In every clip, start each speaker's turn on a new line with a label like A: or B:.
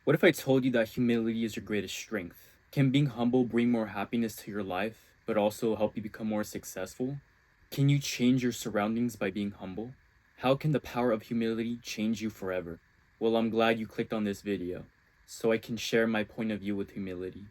A: What if I told you that humility is your greatest strength? Can being humble bring more happiness to your life, but also help you become more successful? Can you change your surroundings by being humble? How can the power of humility change you forever? Well, I'm glad you clicked on this video, so I can share my point of view with humility.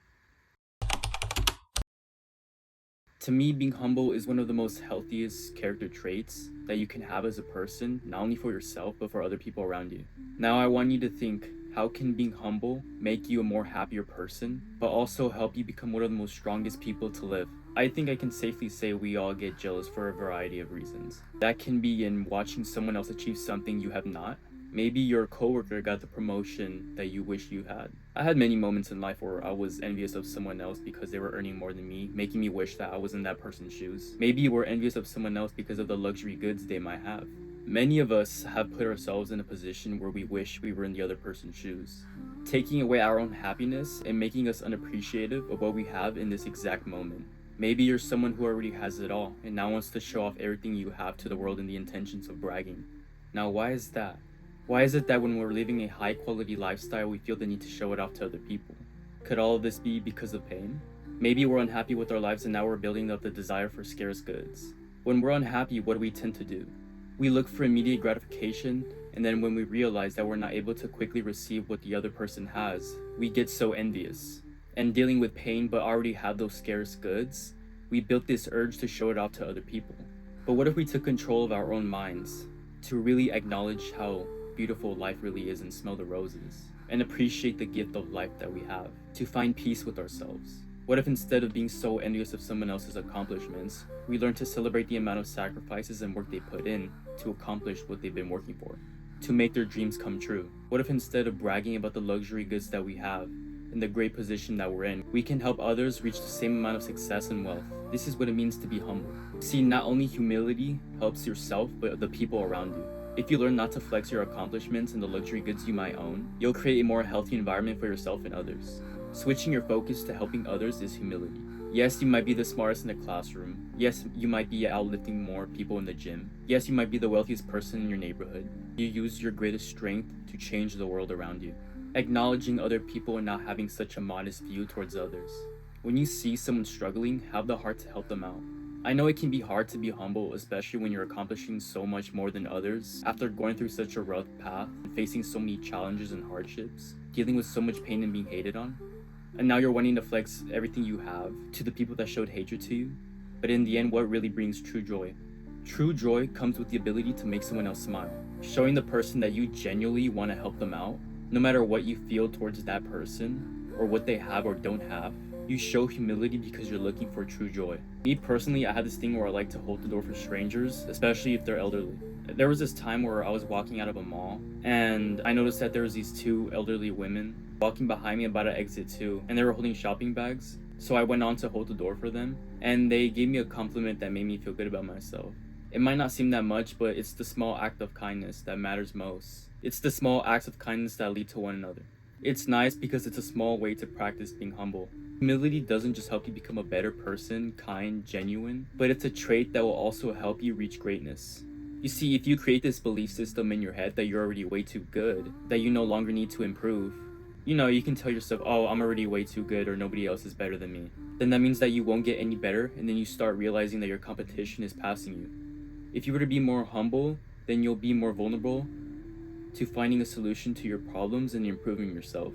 A: To me, being humble is one of the most healthiest character traits that you can have as a person, not only for yourself, but for other people around you. Now, I want you to think, how can being humble make you a more happier person, but also help you become one of the most strongest people to live? I think I can safely say we all get jealous for a variety of reasons. That can be in watching someone else achieve something you have not. Maybe your coworker got the promotion that you wish you had. I had many moments in life where I was envious of someone else because they were earning more than me, making me wish that I was in that person's shoes. Maybe you were envious of someone else because of the luxury goods they might have. Many of us have put ourselves in a position where we wish we were in the other person's shoes, taking away our own happiness and making us unappreciative of what we have in this exact moment. Maybe you're someone who already has it all and now wants to show off everything you have to the world in the intentions of bragging. Now, why is that? Why is it that when we're living a high quality lifestyle, we feel the need to show it off to other people? Could all of this be because of pain? Maybe we're unhappy with our lives and now we're building up the desire for scarce goods. When we're unhappy, what do we tend to do? We look for immediate gratification, and then when we realize that we're not able to quickly receive what the other person has, we get so envious. And dealing with pain but already have those scarce goods, we built this urge to show it off to other people. But what if we took control of our own minds to really acknowledge how beautiful life really is and smell the roses and appreciate the gift of life that we have, to find peace with ourselves? What if instead of being so envious of someone else's accomplishments, we learn to celebrate the amount of sacrifices and work they put in to accomplish what they've been working for, to make their dreams come true? What if instead of bragging about the luxury goods that we have and the great position that we're in, we can help others reach the same amount of success and wealth? This is what it means to be humble. See, not only humility helps yourself, but the people around you. If you learn not to flex your accomplishments and the luxury goods you might own, you'll create a more healthy environment for yourself and others. Switching your focus to helping others is humility. Yes, you might be the smartest in the classroom. Yes, you might be outlifting more people in the gym. Yes, you might be the wealthiest person in your neighborhood. You use your greatest strength to change the world around you. Acknowledging other people and not having such a modest view towards others. When you see someone struggling, have the heart to help them out. I know it can be hard to be humble, especially when you're accomplishing so much more than others after going through such a rough path and facing so many challenges and hardships, dealing with so much pain and being hated on. And now you're wanting to flex everything you have to the people that showed hatred to you. But in the end, what really brings true joy? True joy comes with the ability to make someone else smile, showing the person that you genuinely want to help them out, no matter what you feel towards that person or what they have or don't have. You show humility because you're looking for true joy. Me personally, I had this thing where I like to hold the door for strangers, especially if they're elderly. There was this time where I was walking out of a mall and I noticed that there was these two elderly women walking behind me about to exit too, and they were holding shopping bags. So I went on to hold the door for them, and they gave me a compliment that made me feel good about myself. It might not seem that much, but it's the small act of kindness that matters most. It's the small acts of kindness that lead to one another. It's nice because it's a small way to practice being humble. Humility doesn't just help you become a better person, kind, genuine, but it's a trait that will also help you reach greatness. You see, if you create this belief system in your head that you're already way too good, that you no longer need to improve, you can tell yourself, oh, I'm already way too good or nobody else is better than me. Then that means that you won't get any better, and then you start realizing that your competition is passing you. If you were to be more humble, then you'll be more vulnerable to finding a solution to your problems and improving yourself.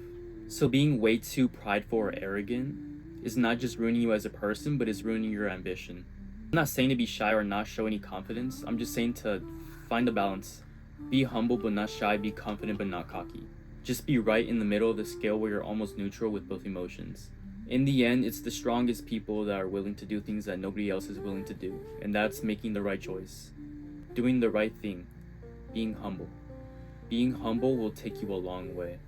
A: So being way too prideful or arrogant is not just ruining you as a person, but is ruining your ambition. I'm not saying to be shy or not show any confidence. I'm just saying to find a balance. Be humble but not shy, be confident but not cocky. Just be right in the middle of the scale where you're almost neutral with both emotions. In the end, it's the strongest people that are willing to do things that nobody else is willing to do, and that's making the right choice. Doing the right thing. Being humble. Being humble will take you a long way.